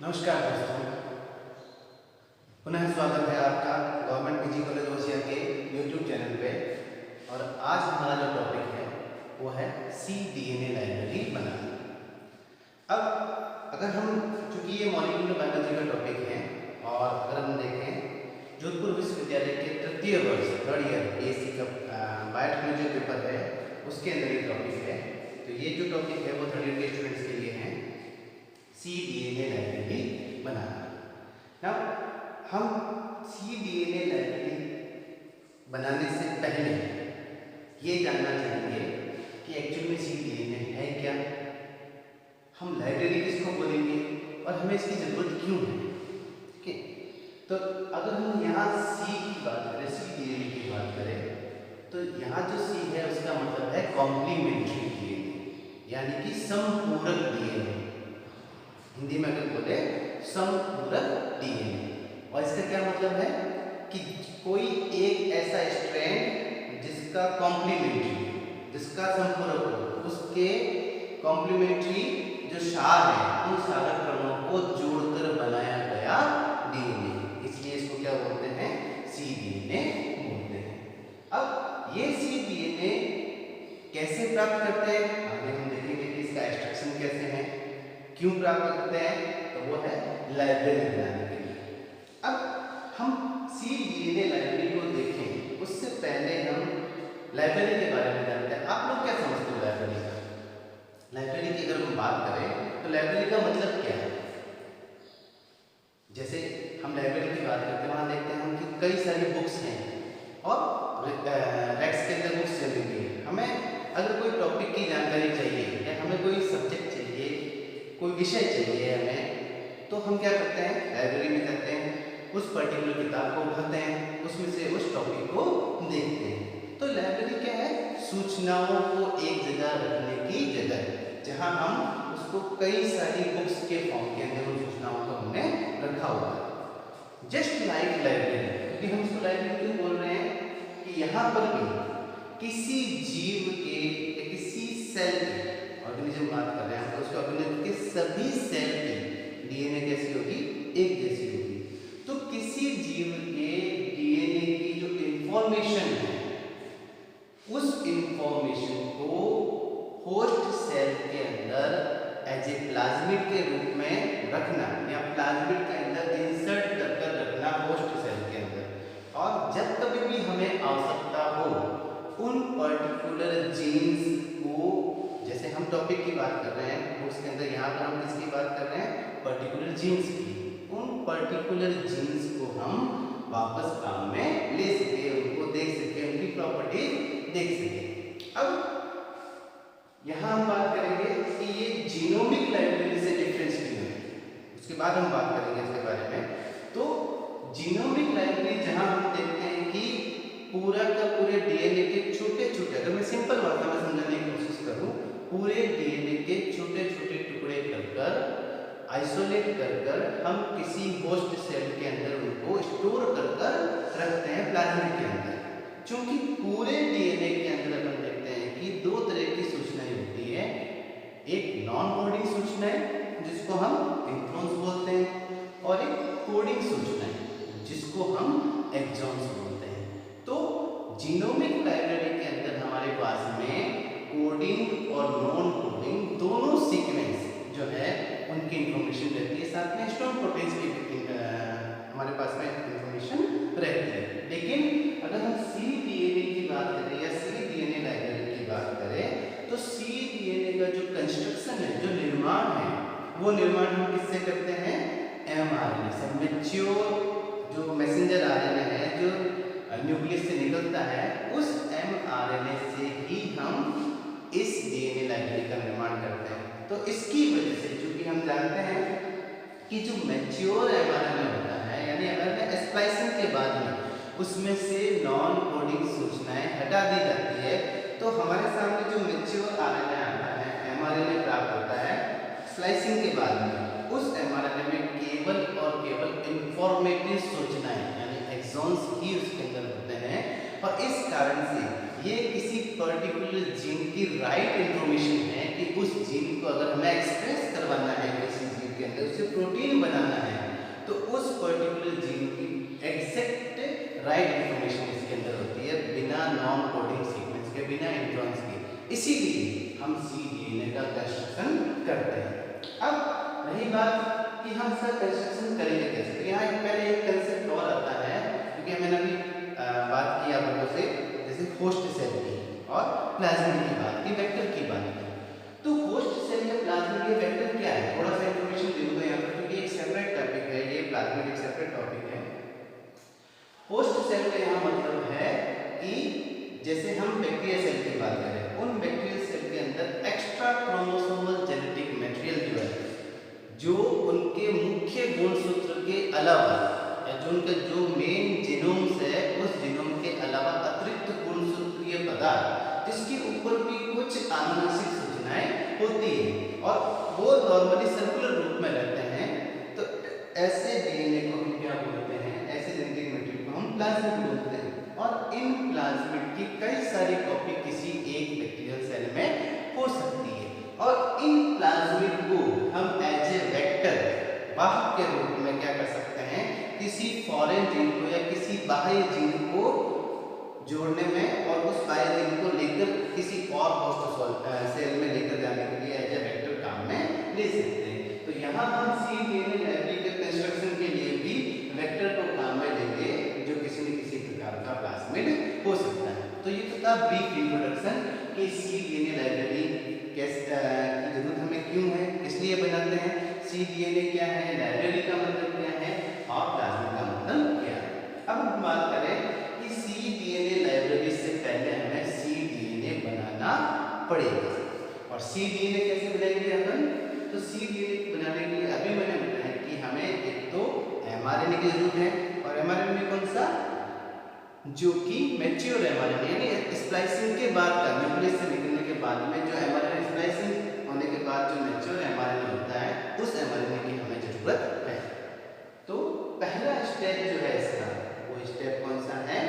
नमस्कार दोस्तों, पुनः स्वागत है आपका गवर्नमेंट पीजी कॉलेज ओसिया के यूट्यूब चैनल पे। और आज हमारा जो टॉपिक है वो है cDNA लाइब्रेरी बनाना। अब अगर हम, चूंकि ये मॉलिक्यूलर बायोलॉजी का टॉपिक है और अगर हम देखें जोधपुर विश्वविद्यालय के तृतीय वर्ष थर्ड ईयर BSc का बायोटेक्नोलॉजी जो पेपर है उसके अंदर ये टॉपिक है। तो ये जो टॉपिक है वो थर्ड ईयर के स्टूडेंट्स के लिए है cDNA लाइब्रेरी बनाना। नाउ हम cDNA लाइब्रेरी बनाने से पहले ये जानना चाहेंगे कि एक्चुअल में cDNA है क्या, हम लाइब्रेरी किसको बोलेंगे और हमें इसकी ज़रूरत क्यों है। ओके, तो अगर हम यहाँ C की बात करें, cDNA की बात करें, तो यहाँ जो C है उसका मतलब है कॉम्प्लीमेंट्री DNA, यानी कि समपूरक DNA। हिंदी में अगर बोले समपूरक DNA, और इसका क्या मतलब है कि कोई एक ऐसा स्ट्रैंड जिसका कॉम्प्लीमेंट्री, जिसका संपूरक हो, उसके कॉम्प्लीमेंट्री जो क्षार है उन क्षारक क्रमों को जोड़कर बनाया गया DNA, इसलिए इसको क्या बोलते हैं, cDNA बोलते हैं। अब ये cDNA कैसे प्राप्त करते हैं आगे हम देखेंगे कि इसका एक्सट्रैक्शन कैसे है, क्यों प्राप्त करते हैं, तो वो है लाइब्रेरी बनाने के लिए। अब हम cDNA लाइब्रेरी को देखें उससे पहले हम लाइब्रेरी के बारे में जानते हैं। आप लोग क्या समझते हो लाइब्रेरी का? लाइब्रेरी की अगर हम बात करें तो लाइब्रेरी का मतलब क्या है? जैसे हम लाइब्रेरी की बात करते हैं, वहाँ देखते हैं हम कि कई सारी बुक्स हैं और रैक्स के अंदर बुक्स चल रही है। हमें अगर कोई टॉपिक की जानकारी चाहिए या हमें कोई सब्जेक्ट चाहिए, कोई विषय चाहिए हमें, तो हम क्या करते हैं, लाइब्रेरी में जाते हैं, उस पर्टिकुलर किताब को उठाते हैं, उसमें से उस टॉपिक को देखते हैं। तो लाइब्रेरी क्या है, सूचनाओं को एक जगह रखने की जगह, जहां हम उसको कई सारी बुक्स के फॉर्म के अंदर उन सूचनाओं को हमने रखा हुआ है। जस्ट लाइक लाइब्रेरी, क्योंकि हम इसको लाइब्रेरी क्यों बोल रहे हैं कि यहाँ पर भी किसी जीव के या किसी सेल के, ऑर्गेनिज्म बात कर रहे हैं तो उसके ऑर्गेनिज्म के सभी सेल की DNA कैसी होगी, एक जैसी होगी। तो किसी जीव के DNA की जो इंफॉर्मेशन है उस इंफॉर्मेशन को होस्ट सेल के अंदर एज ए प्लाज्मिड के रूप में रखना या प्लाज्मिड के अंदर इंसर्ट कर रखना होस्ट सेल के अंदर, और जब कभी भी हमें आवश्यकता हो उन पर्टिकुलर जीन्स को, जैसे हम टॉपिक की बात कर रहे हैं बुक्स के अंदर, यहाँ पर हम किसकी बात कर रहे हैं, पर्टिकुलर जीन्स की, उन पर्टिकुलर जीन्स को हम वापस काम में ले सके, उनको देख सके, उनकी प्रॉपर्टीज देख सके। अब यहाँ हम बात करेंगे कि ये जीनोमिक लाइब्रेरी से डिफरेंस क्यों है, उसके बाद हम बात करेंगे इसके बारे में। तो जीनोमिक लाइब्रेरी जहाँ हम देखते हैं कि पूरा का पूरे DNA के छोटे छोटे, अगर मैं सिंपल भाषा में समझाने की कोशिश करूँ, पूरे DNA के छोटे छोटे टुकड़े कर आइसोलेट कर हम किसी होस्ट सेल के अंदर उनको स्टोर कर रखते हैं प्लाज्मिड के अंदर। चूंकि पूरे DNA के अंदर हम देखते हैं कि दो तरह की सूचनाएं होती है, एक नॉन कोडिंग सूचनाएं जिसको हम इंट्रॉन्स बोलते हैं, और एक कोडिंग सूचनाएं जिसको हम एक्सॉन्स बोलते हैं। तो जीनोमिक लाइब्रेरी के अंदर हमारे पास में कोडिंग और नॉन कोडिंग दोनों सीक्वेंस जो है उनकी इंफॉर्मेशन रहती है, साथ में स्ट्रॉन्ग प्रोटीन्स की हमारे पास में इंफॉर्मेशन रहती है। लेकिन अगर हम cDNA की बात करें या cDNA लाइब्रेरी की बात करें तो cDNA का जो कंस्ट्रक्शन है, जो निर्माण है, वो निर्माण हम किससे करते हैं, mRNA से। मैच्योर जो मैसेंजर RNA है जो न्यूक्लियस से निकलता है, उस mRNA से ही हम इस DNA लाइब्रेरी का निर्माण करते हैं। तो इसकी वजह से, चूंकि हम जानते हैं कि जो मैच्योर mRNA होता है, यानी mRNA स्प्लाइसिंग के बाद में उसमें से नॉन कोडिंग सूचनाएं हटा दी जाती है, तो हमारे सामने जो मैच्योर RNA आता है, mRNA प्राप्त होता है स्प्लाइसिंग के बाद में, उस mRNA में केवल और केवल इंफॉर्मेटिव सूचनाएं यानी एक्सॉन्स ही उसके अंदर होते हैं, और इस कारण से ये किसी पर्टिकुलर जीन की राइट इंफॉर्मेशन है कि उस जीन को अगर हमें एक्सप्रेस करवाना है किसी जीन के के अंदर उसे प्रोटीन बनाना है तो उस पर्टिकुलर जीन की एग्जैक्ट राइट इंफॉर्मेशन इसके अंदर होती है बिना नॉन कोडिंग सीक्वेंस के, बिना इंट्रॉन्स के। इसीलिए हम cDNA का कंस्ट्रक्शन करते हैं। अब रही बात कि हम इसका कंस्ट्रक्शन करेंगे कैसे, तो यहाँ पहले एक कंसेप्ट और आता है, क्योंकि मैंने अभी बात की आप लोगों से जैसे होस्ट सेल की और प्लाज्मिड की बात की, वेक्टर की बात की। तो होस्ट सेल या प्लाज्मिड या वेक्टर क्या है, थोड़ा सा इंफॉर्मेशन दे दूंगा यहाँ पर, क्योंकि एक सेपरेट टॉपिक है, ये प्लाज्मिड एक सेपरेट टॉपिक है। होस्ट सेल का यहाँ मतलब है कि जैसे हम बैक्टीरिया सेल की बात करें, उन बैक्टीरियल सेल के अंदर एक्स्ट्रा क्रोमोसोमल जेनेटिक मटेरियल जो है, जो उनके मुख्य गुणसूत्र के अलावा या जो उनका जो मेन जीनोम्स है, उस जीनोम के अलावा अतिरिक्त गुणसूत्रीय पदार्थ जिसके ऊपर भी कुछ आनुवंशिक सूचनाएं होती है और वो नॉर्मली सर्कुलर रूप में रहते हैं, तो ऐसे डीएनए को हम क्या बोलते हैं, ऐसे जेनेटिक मटेरियल को हम प्लाज्मिड बोलते हैं। और इन प्लाज्मिड की कई सारी कॉपी किसी एक बैक्टीरियल सेल में हो सकती है और इन प्लाज्मिड को हम एज ए वेक्टर वाहक के रूप में क्या कर सकते हैं, किसी फॉरेन जीन को या किसी बाह्य जीन को जोड़ने में और उस बाह्य जीन को लेकर किसी और होस्ट सेल में लेकर जाने के लिए एज ए वेक्टर काम में ले सकते हैं। तो यहाँ हम cDNA लाइब्रेरी के कंस्ट्रक्शन के लिए भी वेक्टर को काम में लेंगे, जो किसी न किसी प्रकार का प्लाज्मिड हो सकता है। तो ये तो था ब्रीफ इंट्रोडक्शन कि cDNA लाइब्रेरी कैसे की जरूरत हमें क्यों है, किस लिए बनाते हैं, cDNA क्या है, लाइब्रेरी का मतलब क्या है और प्लाज्मिड का मतलब क्या है। अब हम बात करें कि cDNA लाइब्रेरी से पहले हमें cDNA बनाना पड़ेगा। और cDNA कैसे बनाएंगे अपन, तो cDNA बनाने के लिए अभी मैंने बताया कि हमें एक तो mRNA की जरूरत है, और mRNA कौन सा, जो कि मैच्योर mRNA यानी स्प्लाइसिंग के बाद का, न्यूक्लियस से निकलने के बाद में जो mRNA स्प्लाइसिंग होने के बाद जो मैच्योर mRNA होता है, उस mRNA की हमें जरूरत है। तो पहला स्टेप जो है इसका, वो स्टेप कौन सा है,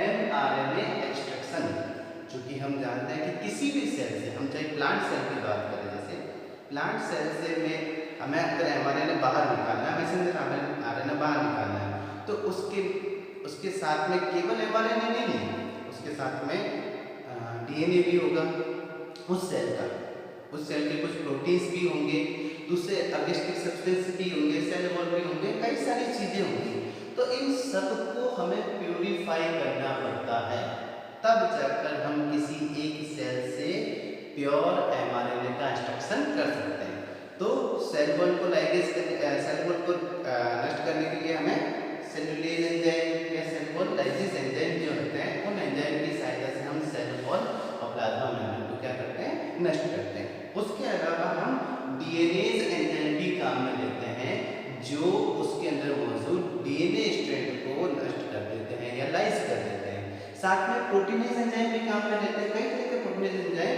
mRNA एक्सट्रैक्शन। चूंकि हम जानते हैं कि किसी भी सेल से, हम चाहे प्लांट सेल की बात करें, जैसे प्लांट सेल से में हमें अगर mRNA बाहर निकालना है, मैसेंजर RNA बाहर निकालना है, तो उसके साथ में केवल mRNA नहीं है, उसके साथ में DNA भी होगा उस सेल का, उस सेल के कुछ प्रोटीन्स भी होंगे, दूसरे अर्गेस्टिक सब्सटेंस भी होंगे, सेल वॉल भी होंगे, कई सारी चीजें होंगी। तो इन सबको हमें प्यूरिफाई करना पड़ता है, तब जाकर हम किसी एक सेल से प्योर mRNA का एक्सट्रैक्शन कर सकते हैं। तो सेल वॉल को लाइगेज सेल वॉल को नष्ट करने के लिए हमें सेलुलोज एंजाइम या सेल वॉल लाइसिस एंजाइम जो होते हैं, उन एंजाइम की सहायता से हम सेल वॉल और प्लाज्मा मेम्ब्रेन को क्या करते हैं, नष्ट करते हैं। उसके अलावा हम डीएनएज एंजाइम भी काम में लेते हैं, जो उसके अंदर मौजूद डीएनए स्ट्रैंड को नष्ट कर देते हैं या लाइस कर देते हैं। साथ में प्रोटीनेज एंजाइम भी काम में लेते हैं, कई तरह के प्रोटीनेज एंजाइम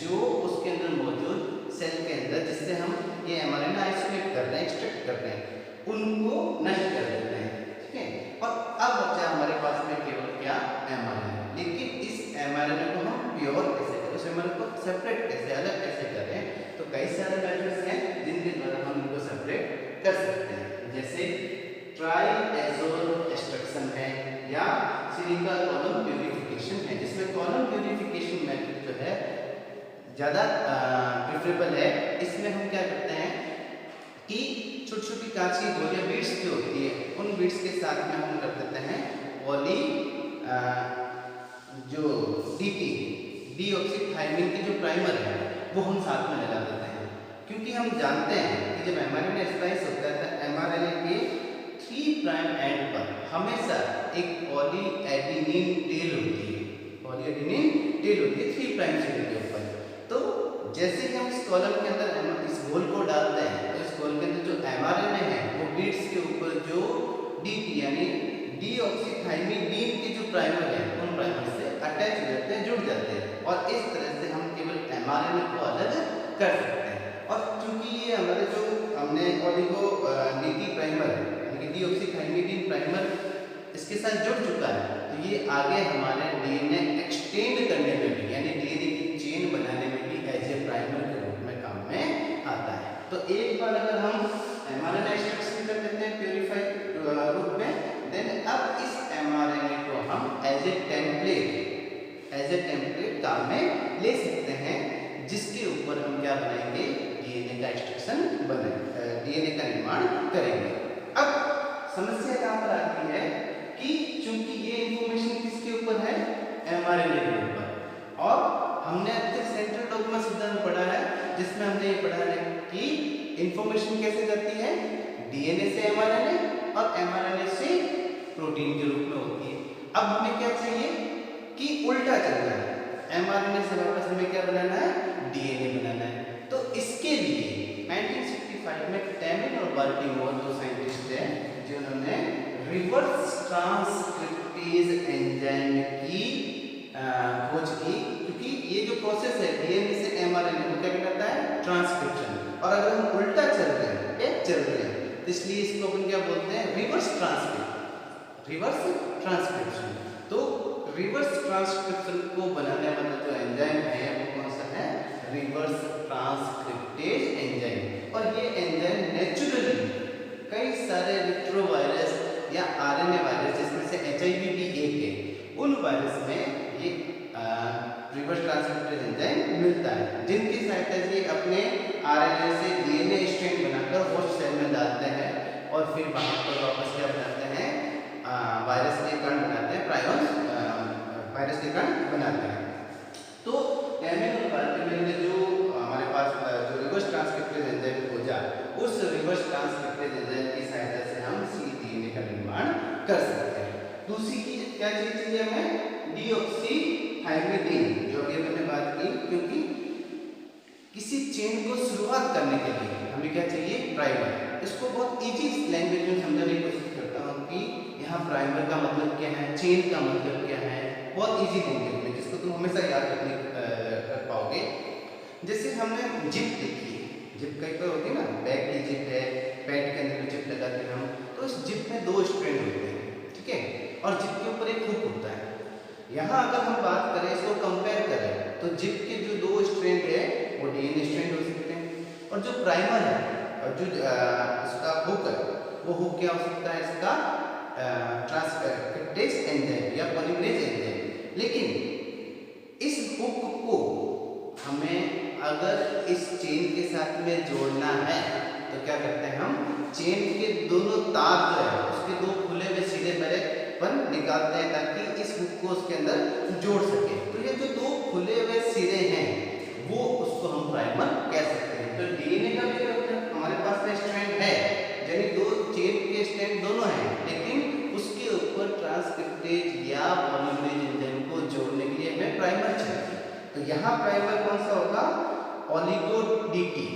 जो उसके अंदर मौजूद सेल के अंदर, जिससे हम ये mRNA आइसोलेट कर रहे हैं, एक्सट्रैक्ट कर रहे हैं, उनको नष्ट कर देते हैं। ठीक है, और अब बचा हमारे पास में केवल क्या, mRNA। लेकिन इस mRNA को हम प्योर कैसे करें, उस mRNA को सेपरेट कैसे, अलग कैसे करें, तो कई सारे मेथड्स हैं जिनके द्वारा हम इनको सेपरेट कर सकते हैं, जैसे ट्राइएजोल एक्सट्रैक्शन है या सिलिका कॉलम प्यूरिफिकेशन है, जिसमें कॉलम प्यूरिफिकेशन मेथड जो है ज़्यादा प्रेफरेबल है। इसमें हम क्या करते हैं कि छोटी छोटी कांच की गोलियां बीड्स जो होती है, उन बीड्स के साथ में हम कर देते हैं पॉली जो डीऑक्सीथाइमिन की जो प्राइमर है वो हम साथ में लगा देते हैं, क्योंकि हम जानते हैं कि जब mRNA स्प्लाइस होता है तो mRNA के 3 प्राइम एंड पर हमेशा एक पॉलीएडेनिन टेल होती है, पॉलीएडेनिन टेल होती है 3 प्राइम चेन के ऊपर। तो जैसे ही हम इस कॉलम के अंदर इस गोल को डालते हैं, तो इस गोल के अंदर जो mRNA है वो बीड्स के ऊपर जो DT यानी डीऑक्सीथाइमिन की जो प्राइमर है, उन प्राइमर से अटैच हो जाते हैं, जुड़ जाते हैं, और इस तरह से हम केवल mRNA को अलग कर सकते हैं। और क्योंकि ये हमारे जो हमने ओलिगो DT प्राइमर यानी कि डीऑक्सीथाइमिन प्राइमर इसके साथ जुड़ चुका है, तो ये आगे हमारे DNA एक्सटेंड करने में भी, यानी DNA की चेन बनाने में भी एज ए प्राइमर के रूप में काम में आता है। तो एक बार अगर हम mRNA एक्सट्रैक्शन कर लेते हैं प्योरीफाइड रूप में, देन अब इस mRNA को हम एज ए टेम्पलेट काम में ले सकते हैं, जिसके ऊपर हम क्या बनाएंगे, डीएनए का एक्सट्रैक्शन डीएनए का निर्माण करेंगे। अब समस्या कहाँ पर आती है कि चूंकि ये इंफॉर्मेशन किसके ऊपर है, mRNA के ऊपर, और हमने अब तक सेंट्रल डॉग्मा सिद्धांत पढ़ा है जिसमें हमने ये पढ़ा है कि इंफॉर्मेशन कैसे जाती है, डीएनए से mRNA और mRNA से प्रोटीन के रूप में होती है। अब हमें क्या चाहिए कि उल्टा चलना है, mRNA से वापस हमें क्या बनाना है, डीएनए बनाना है। तो इसके लिए 1965 में टैमिन और बाल्टीमोर दो साइंटिस्ट हैं जिन्होंने रिवर्स ट्रांसक्रिप्टेज एंजाइम की खोज की, क्योंकि ये जो प्रोसेस है डीएनए से mRNA को क्या कहलाता है, ट्रांसक्रिप्शन, और अगर हम उल्टा चल रहे हैं तो इसलिए इसको अपन क्या बोलते हैं, रिवर्स ट्रांसक्रिप्शन। तो रिवर्स ट्रांसक्रिप्शन को बनाने वाला जो एंजाइम है वो कौन सा है, रिवर्स ट्रांसक्रिप्टेज एंजाइम। और ये एंजाइम नेचुरली कई सारे रिट्रोवायरस या आरएनए वायरस जिसमें से HIV भी एक है, उन वायरस में ये रिवर्स ट्रांसक्रिप्टेज एंजाइम मिलता है, जिनकी सहायता से अपने आरएनए से डीएनए स्ट्रैंड बनाकर होस्ट सेल में डालते हैं और फिर वहां पर वापस क्या बनाते हैं, वायरस के कण बनाते हैं, वायरस के कण बनाते हैं। तो टैमिन और बाल्टीमोर ने जो हमारे पास जो रिवर्स ट्रांसक्रिप्टेज एंजाइम खोजा, उस रिवर्स ट्रांसक्रिप्टेज एंजाइम की सहायता से हम cDNA का निर्माण कर सकते हैं। दूसरी चीज क्या चाहिए हमें, डीऑक्सीथाइमिडीन, जो अभी हमने बात की, क्योंकि किसी चेन को शुरुआत करने के लिए हमें क्या चाहिए, प्राइमर। इसको बहुत इजी लैंग्वेज में समझाने की कोशिश करता हूँ कि यहाँ प्राइमर का मतलब क्या है, चेन का मतलब क्या है, बहुत इजी लैंग्वेज में जिसको तुम हमेशा याद कर पाओगे। जैसे हमने जिप देखी है, जिप कई पर होती है ना, बैग की जिप है, पैड के अंदर जिप लगाते हैं हम, तो इस जिप में दो स्ट्रैंड होते हैं, ठीक है, और जिप के ऊपर एक हुक होता है। यहाँ अगर हम बात करें, इसको कंपेयर करें, तो जिप के जो दो स्ट्रैंड है वो डीएनए स्ट्रैंड हो सकते हैं, और जो प्राइमर है और जो इसका हुक है वो हुक क्या हो सकता है, इसका ट्रांसक्रिप्टेज एंजाइम या पॉलीमरेज एंजाइम। लेकिन इस हुक को हमें अगर इस चेन के साथ में जोड़ना है तो क्या करते हैं, हम चेन के दोनों तार जो है उसके दो खुले हुए सिरे पर निकालते हैं ताकि इस हुक को उसके अंदर जोड़ सके। तो ये जो दो खुले हुए सिरे हैं वो उसको हम प्राइमर कह सकते हैं। तो डीएनए का भी हमारे पास में स्ट्रैंड है, यानी दो चेन के स्ट्रैंड दोनों हैं, लेकिन उसके ऊपर ट्रांसक्रिप्टेज या पॉलीमरेज एंजाइम को जोड़ने के लिए हमें प्राइमर चाहिए। तो यहाँ प्राइमर कौन सा होगा, ओलिगो डीटी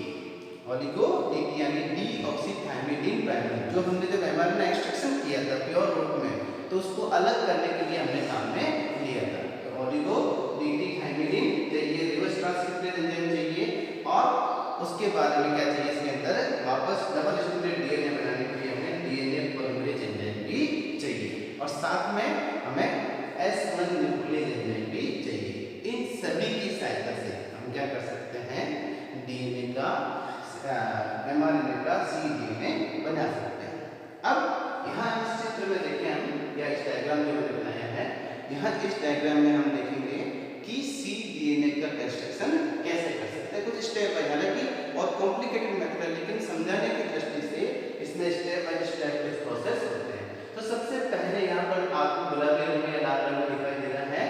यानी डीऑक्सीथाइमिडीन प्राइमर, जो हमने जब mRNA एक्सट्रैक्शन किया था प्योर रूप में, तो उसको अलग करने के लिए हमने काम में लिया था। तो ओलिगो डीटी थाइमिडीन चाहिए, रिवर्स ट्रांसक्रिप्टेज एंजाइम चाहिए, और उसके बाद हमें क्या चाहिए, इसके अंदर वापस डबल स्ट्रैंडेड डीएनए बनाने के लिए हमें डीएनए पॉलीमरेज एंजाइम भी चाहिए, और साथ में हमें S1 न्यूक्लियस एंजाइम भी चाहिए। इन सभी की सहायता से हम क्या कर सकते हैं, डीएनए का mRNA का cDNA बना सकते हैं। अब यहाँ इस चित्र में देखें हम, या इस डायग्राम जो मैंने बनाया है, यहाँ इस डायग्राम में हम देखेंगे कि cDNA का कंस्ट्रक्शन कैसे कर सकते हैं। कुछ स्टेप है, हालांकि बहुत कॉम्प्लिकेटेड मेथड है, लेकिन समझाने की दृष्टि से इसमें स्टेप बाय स्टेप कुछ प्रोसेस होते हैं। तो सबसे पहले यहाँ पर आपको गुलाबी रंग में लाल रंग में दिखाई दे रहा है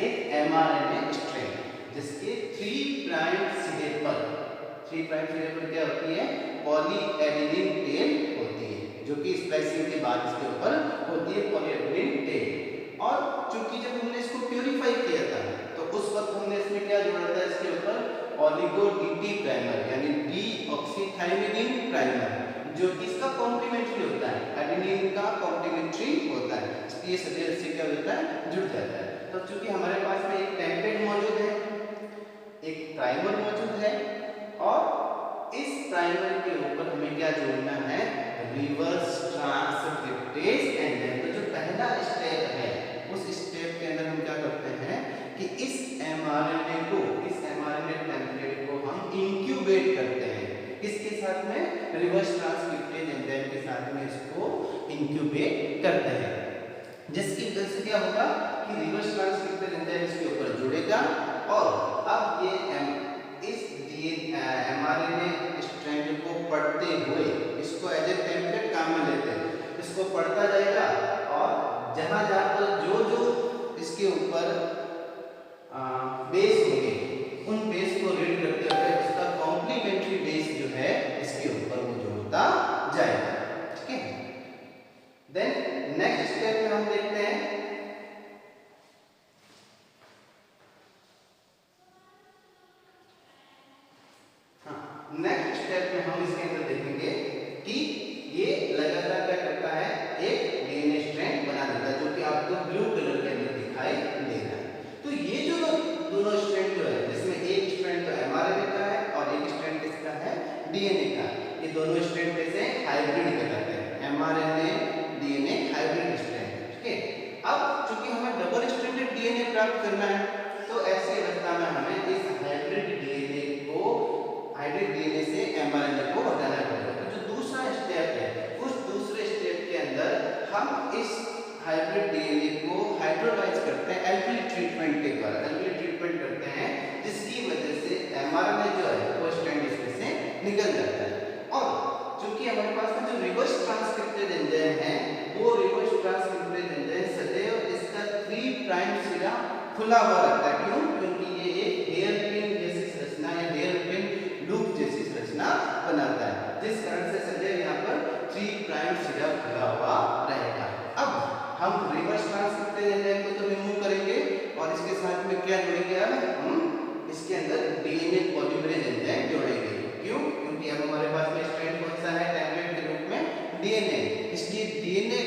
एक mRNA स्ट्रैंड, जिसके 3 प्राइम सिरे पर क्या होती है, पॉलीएडेनिन टेल होती है, जो कि स्प्लाइसिंग के बाद इसके ऊपर होती है पॉलीएडेनिन टेल। और चूंकि जब हमने इसको प्यूरिफाई किया था तो उस वक्त हमने इसमें क्या जोड़ा था, इसके ऊपर ओलिगो डीटी प्राइमर यानी डीऑक्सीथाइमिडीन प्राइमर, जो कि इसका कॉम्प्लीमेंट्री होता है, एडेनिन का कॉम्प्लीमेंट्री होता है, इसलिए सभी से क्या होता है, जुड़ जाता है। तो चूंकि हमारे पास में एक टेम्पलेट मौजूद है, एक प्राइमर मौजूद है, और इस प्राइमर के ऊपर हमें क्या जोड़ना है, रिवर्स ट्रांसक्रिप्टेज एंजाइम। तो जो पहला स्टेप है, उस स्टेप के अंदर हम क्या करते हैं कि इस mRNA टेम्पलेट को हम इंक्यूबेट करते हैं। किसके साथ साथ में रिवर्स ट्रांसक्रिप्टेज एंजाइम के साथ में इसको इंक्यूबेट करते हैं, जिसकी वजह से क्या होगा कि रिवर्स ट्रांसक्रिप्टेज एंजाइम इसके ऊपर जुड़ेगा और अब ये इस mRNA स्ट्रैंड को पढ़ते हुए इसको एज ए टेम्पलेट काम में लेते हैं, इसको पढ़ता जाएगा और जहां जहां पर जो जो इसके ऊपर बेस होंगे उन बेस को रीड करते हुए उसका कॉम्प्लीमेंट्री बेस जो है इसके ऊपर वो जोड़ता जाएगा। ठीक है, देन नेक्स्ट स्टेप में हम देखते हैं नेक्स्ट स्टेप में हम इसके अंदर देखेंगे कि ये लगातार क्या करता है, एक डीएनए स्ट्रैंड बना देता है, जो कि आपको ब्लू कलर के अंदर दिखाई दे रहा है। तो ये जो दोनों स्ट्रैंड जो है, जिसमें एक स्ट्रैंड तो एमआरएनए का है और एक स्ट्रैंड किसका है, डीएनए का, ये दोनों स्ट्रैंड कैसे हाइब्रिड कहलाते हैं, एमआरएनए डीएनए हाइब्रिड स्ट्रैंड। ठीक है, अब चूंकि हमें डबल स्ट्रैंडेड डीएनए प्राप्त करना है तो ऐसी अवस्था में हमें इस हाइब्रिड डीएनए से एमआरएनए को हटाना पड़ेगा। तो जो दूसरा स्टेप है, उस दूसरे स्टेप के अंदर हम इस हाइब्रिड डीएनए को हाइड्रोलाइज करते हैं एल्कली ट्रीटमेंट के द्वारा, एल्कली ट्रीटमेंट करते हैं, जिसकी वजह से एमआरएनए जो है वो स्ट्रैंड इसमें से निकल जाता है। और चूंकि हमारे पास में जो रिवर्स ट्रांसक्रिप्टेज एंजाइम है, वो रिवर्स ट्रांसक्रिप्टेज एंजाइम सदैव इसका 3 प्राइम सिरा खुला हुआ रहता है। क्यों? क्योंकि ये एक हेयर पिन जैसी संरचना या हेयर पिन लूप जैसी संरचना बनाता है, जिस कारण से सदैव यहाँ पर 3 प्राइम सिरा खुला हुआ रहेगा। अब हम रिवर्स ट्रांसक्रिप्टेज एंजाइम को तो रिमूव करेंगे और इसके साथ में क्या जोड़ेंगे, अब हम इसके अंदर डीएनए पॉलीमरेज एंजाइम जोड़ेंगे। क्यों? क्योंकि अब हमारे पास में स्ट्रैंड कौन सा है, टेम्पलेट के रूप में डीएनए, इसलिए डीएनए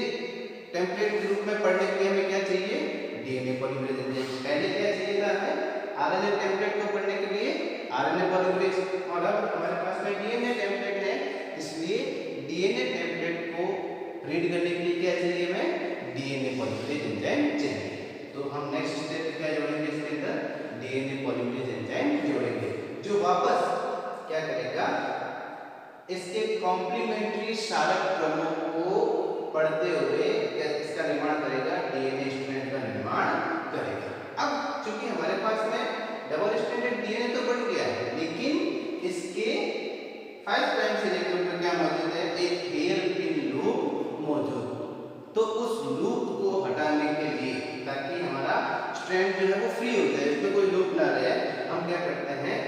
टेम्पलेट के रूप में पढ़ने के लिए हमें क्या चाहिए, डीएनए पॉलीमरेज एंजाइम। पहले क्या चाहिए था हमें, आरएनए टेम्पलेट को पढ़ने के लिए आरएनए पॉलीमरेज, और अब हमारे पास में डीएनए टेम्पलेट है, इसलिए डीएनए टेम्पलेट को रीड करने के लिए क्या चाहिए, हमें डीएनए पॉलीमरेज एंजाइम चाहिए। तो हम नेक्स्ट स्टेप क्या जोड़ेंगे, इसके अंदर डीएनए पॉलीमरेज एंजाइम जोड़ेंगे, जो वापस क्या करेगा, इसके कॉम्प्लीमेंट्री क्षारक क्रमों को पढ़ते हुए इसका निर्माण करेगा, डीएनए स्ट्रैंड का निर्माण करेगा। अब चूंकि हमारे पास में डबल स्ट्रैंडेड डीएनए तो बन गया है, लेकिन इसके 5 प्राइम से लेकर ऊपर क्या मौजूद है, एक हेयर पिन लूप मौजूद। तो उस लूप को हटाने के लिए, ताकि हमारा स्ट्रैंड जो है वो फ्री हो जाए, इसमें कोई लूप ना रहे, हम क्या करते हैं,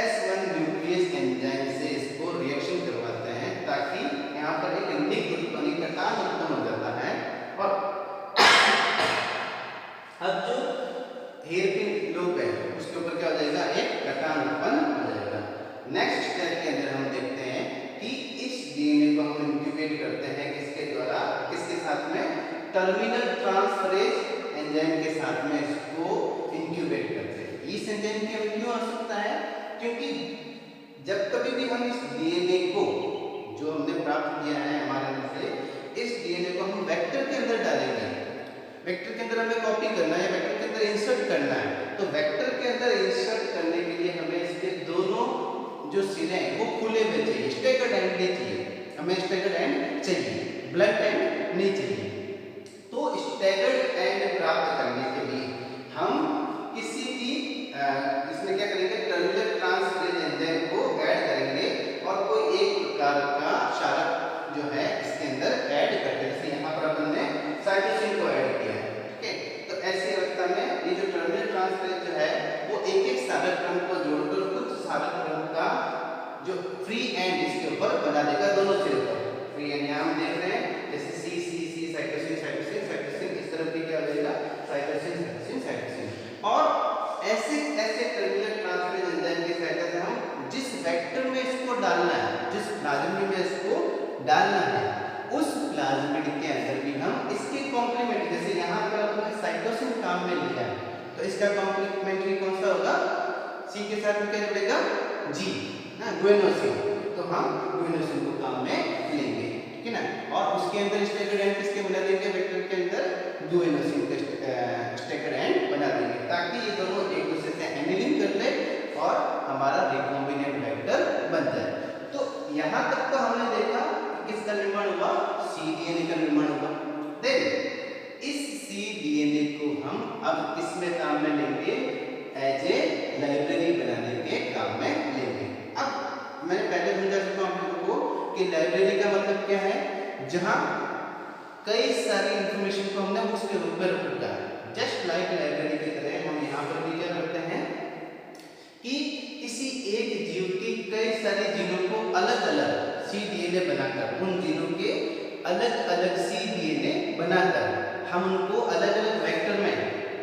S1 न्यूक्लियस एंजाइम से इसको रिएक्शन करवाते हैं, ताकि यहाँ पर एक निक उत्पन्न कटान उत्पन्न हो जाता है। और अब जो हेयर पिन लूप है उसके ऊपर क्या हो जाएगा, एक कटान उत्पन्न हो जाएगा। नेक्स्ट स्टेप के अंदर हम देखते हैं कि इस डीएनए को हम इंक्यूबेट करते हैं किसके द्वारा, किसके साथ में, टर्मिनल ट्रांसफरेज एंजाइम के साथ में इसको इंक्यूबेट करते हैं। इस एंजाइम की हमें क्यों आवश्यकता है, क्योंकि जब कभी भी हम इस डीएनए को जो हमने प्राप्त किया है एमआरएनए से, इस डीएनए को हम वेक्टर के अंदर डालेंगे, वेक्टर के अंदर हमें कॉपी करना है, वेक्टर के अंदर इंसर्ट करना है। तो वेक्टर के अंदर इंसर्ट करने के लिए हमें इसके दोनों जो सिरे हैं वो खुले हुए चाहिए, स्टैगर्ड एंड नहीं चाहिए, हमें स्टैगर्ड एंड चाहिए, ब्लंट एंड नहीं चाहिए। तो स्टैगर्ड एंड प्राप्त करने के लिए हम किसी भी इसमें क्या करेंगे, टर्मिनल ट्रांसफरेज एंजाइम को ऐड करेंगे और कोई एक प्रकार का क्षारक जो है इसके अंदर ऐड करके, जैसे यहाँ पर अपन ने साइटोसिन को ऐड किया है। ठीक है, तो ऐसी अवस्था में ये जो टर्मिनल ट्रांसफरेज जो है वो एक एक क्षारक क्रम को जोड़कर कुछ क्षारक क्रम का जो फ्री एंड इसके ऊपर बना देगा, दोनों सिरे पर फ्री एंड। यहाँ हम देख रहे हैं जैसे सी सी सी, साइटोसिन साइटोसिन साइटोसिन, इस तरफ भी क्या हो जाएगा, साइटोसिन साइटोसिन साइटोसिन। और ऐसे ऐसे टर्मिनल ट्रांसफरेज एंजाइम की सहायता से हम जिस वेक्टर में इसको डालना है, जिस प्लाज्मिड में इसको डालना है, उस प्लाज्मिड के अंदर भी हम इसके कॉम्प्लीमेंट, जैसे यहाँ पर हमने साइटोसिन काम में लिया है, तो इसका कॉम्प्लीमेंट्री कौन सा होगा, सी के साथ में क्या जुड़ेगा, जी, ना, गुएनोसिन। तो हम गुएनोसिन को काम में लेंगे, ठीक है ना। और उसके अंदर स्टैगर्ड एंड किसके बना देंगे, वेक्टर के अंदर गुएनोसिन के स्टैगर्ड एंड बना देंगे, ताकि ये दोनों एक दूसरे से हैंडलिंग कर ले और हमारा रिकॉम्बिनेंट वेक्टर बन जाए। तो यहाँ तक तो हमने देखा कि किसका निर्माण हुआ, सी डीएनए का निर्माण हुआ। देन इस सी डीएनए को हम अब किसमें काम में लेंगे, एज ए लाइब्रेरी बनाने के काम में लेंगे। अब मैंने पहले समझा चुका हूं आप लोगों को कि लाइब्रेरी का मतलब क्या है, जहां कई सारी इंफॉर्मेशन को हमने उसके रूप में रखा है। जस्ट लाइक लाइब्रेरी की तरह हम यहाँ पर भी क्या करते हैं कि किसी एक जीव के कई सारे जीनों को अलग अलग सी डीएनए बनाकर, उन जीनों के अलग अलग सी डीएनए बनाकर हम उनको अलग अलग वेक्टर में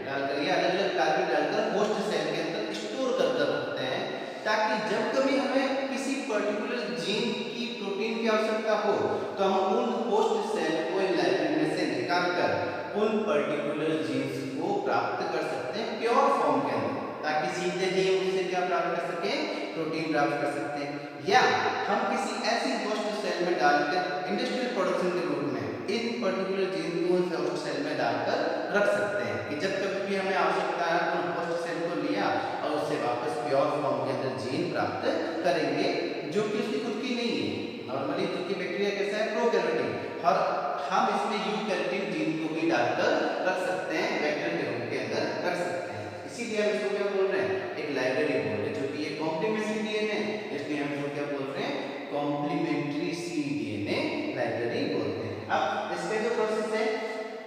डालकर या अलग अलग टारगेट डालकर होस्ट सेल के अंदर स्टोर कर रखते हैं, ताकि जब कभी हमें किसी पर्टिकुलर जीन की प्रोटीन की आवश्यकता हो तो हम उन होस्ट सेल को लाइब्रेरी में से निकालकर उन पर्टिकुलर जीन्स को प्राप्त कर सकते हैं प्योर फॉर्म के अंदर, ताकि सीधे ही उससे क्या प्राप्त कर सके, प्रोटीन प्राप्त कर सकते हैं। या हम किसी ऐसी होस्ट सेल में डालकर इंडस्ट्रियल प्रोडक्शन के रूप में इन पर्टिकुलर जीन को उस होस्ट सेल में डालकर रख सकते हैं कि जब कभी भी हमें आवश्यकता है तो उन होस्ट सेल को लिया और उससे वापस प्योर फॉर्म के अंदर जीन प्राप्त करेंगे, जो कि उसकी खुद की नहीं है। नॉर्मली चूंकि बैक्टीरिया कैसा है, प्रोकैरियोटिक, और हम इसमें यूकैरियोटिक जीन को भी डालकर रख सकते हैं, वेक्टर के रूप के अंदर रख सकते हैं। इसीलिए हम इसको क्या बोल रहे हैं, एक लाइब्रेरी बोल रहे हैं, जो कि ये कॉम्प्लीमेंट्री डीएनए, इसलिए हम इसको क्या बोल रहे हैं, कॉम्प्लीमेंट्री सी डीएनए लाइब्रेरी बोलते हैं। अब इसमें जो प्रोसेस है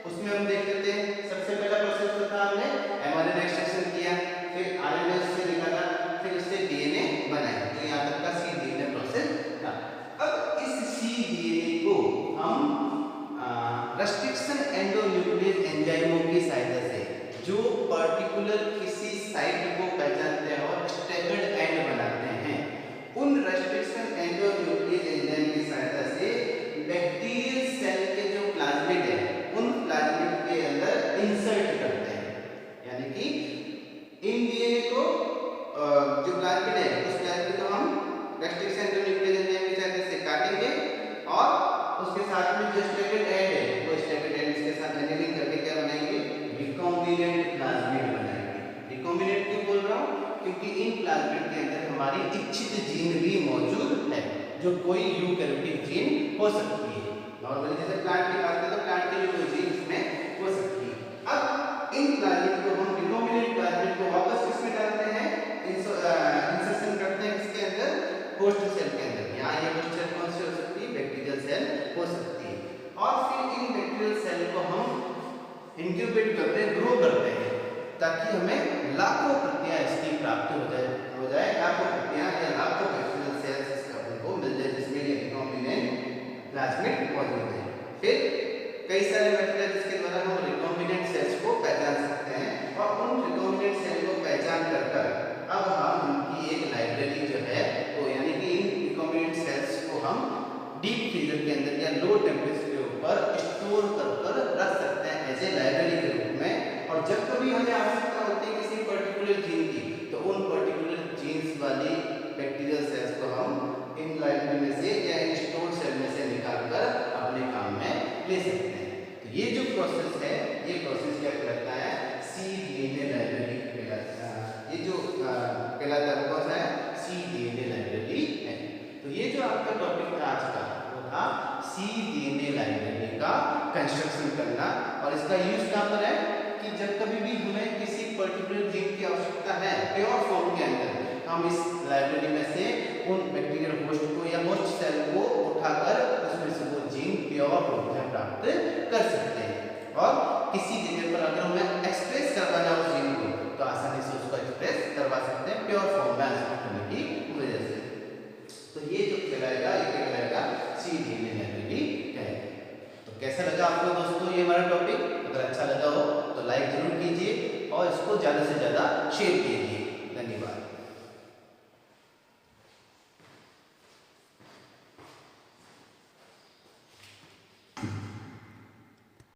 उसमें हम देख लेते हैं। सबसे पहला प्रोसेस तो था हमने एमआरएनए एक्सट्रैक्शन किया, फिर आरएनए से निकाला, फिर उससे डीएनए बनाया, तो यहाँ तक का सी डीएनए प्रोसेस था। अब इस सी डीएनए को हम रेस्ट्रिक्शन एंडोन्यूक्लियस एंजाइमों की सहायता से, जो पर्टिकुलर किसी साइट को पहचानते हैं और स्टैगर्ड एंड बनाते हैं, उन रेस्ट्रिक्शन एंडोन्यूक्लियस एंजाइम की सहायता से बैक्टीरियल सेल के जो प्लाज्मिड है उन प्लाज्मिड के अंदर इंसर्ट करते हैं। यानी कि इन डीएनए को जो प्लाज्मिड है उस प्लाज्मिड को हम रेस्ट्रिक्शन एंडोन्यूक्लियस एंजाइम की सहायता से काटेंगे और उसके साथ में जो स्टैगर्ड एंड है वो स्टैगर्ड एंड इसके साथ एनीलिंग करके क्या बनाएंगे, रिकॉम्बिनेंट प्लाज्मिड बनाएंगे। रिकॉम्बिनेंट क्यों बोल रहा हूँ, क्योंकि इन प्लाज्मिड के अंदर हमारी इच्छित जीन भी मौजूद है, जो कोई यूकैरियोटिक जीन हो सकती है। नॉर्मली जैसे प्लांट की बात करें तो प्लांट के लिए कोई जीन इसमें हो सकती है। अब इन प्लाज्मिड को हम रिकॉम्बिनेंट प्लाज्मिड को वापस किसमें डालते हैं, इंसर्शन करते हैं किसके अंदर, होस्ट सेल के अंदर। यहाँ ये होस्ट सेल कौन सी हो सकती है, बैक्टीरियल सेल हो सकती है। और फिर इन बैक्टीरियल सेल को हम इंक्यूबेट करते हैं, ग्रो करते हैं, ताकि हमें लाखों प्रतियां इसकी प्राप्त हो जाए लाखों प्रतियां या लाखों बैक्टीरियल सेल्स इसका को मिल जाए, जिसमें ये रिकॉम्बिनेंट प्लाज्मिड मौजूद है। फिर कई सारे मेथड है जिसके द्वारा हम रिकॉम्बिनेंट सेल्स को पहचान सकते हैं, और उन रिकॉम्बिनेंट सेल को पहचान कर अब हम उनकी एक लाइब्रेरी जो है वो, यानी कि इन रिकॉम्बिनेंट सेल्स को हम डीप फ्रीजर के अंदर या लो टेम्परेचर के ऊपर स्टोर कर रख सकते हैं एज ए लाइब्रेरी के रूप में। और जब कभी हमें आवश्यकता होती है किसी पर्टिकुलर जीन की, तो उन पर्टिकुलर जीन्स वाली बैक्टीरियल सेल्स को हम इन लाइब्रेरी में से या इन स्टोर सेल में से निकालकर अपने काम में ले सकते हैं। तो ये जो प्रोसेस है, ये प्रोसेस क्या कहलाता है, सी डीएनए लाइब्रेरी कहलाता है। ये जो कहलाता है कौन सा है, सी डीएनए लाइब्रेरी है। तो ये जो आपका टॉपिक था आज का, वो था सी डीएनए लाइब्रेरी का कंस्ट्रक्शन करना। और इसका यूज कहाँ पर है कि जब कभी भी हमें किसी पर्टिकुलर जीन की आवश्यकता है प्योर फॉर्म के अंदर, हम इस लाइब्रेरी में से उन बैक्टीरियल होस्ट को या होस्ट सेल को उठाकर उसमें से वो जीन प्योर रूप में प्राप्त कर सकते हैं। और किसी जगह पर अगर हमें एक्सप्रेस करवाना उस जीन को, तो आसानी से उसको एक्सप्रेस करवा सकते हैं प्योर फॉर्म में होने की वजह से। तो ये जो कहलाएगा, ये कहलाएगा सी डीएनए लाइब्रेरी है। तो कैसा लगा आपको दोस्तों ये हमारा टॉपिक? अगर अच्छा लगा हो तो लाइक जरूर कीजिए और इसको ज़्यादा से ज़्यादा शेयर कीजिए। धन्यवाद।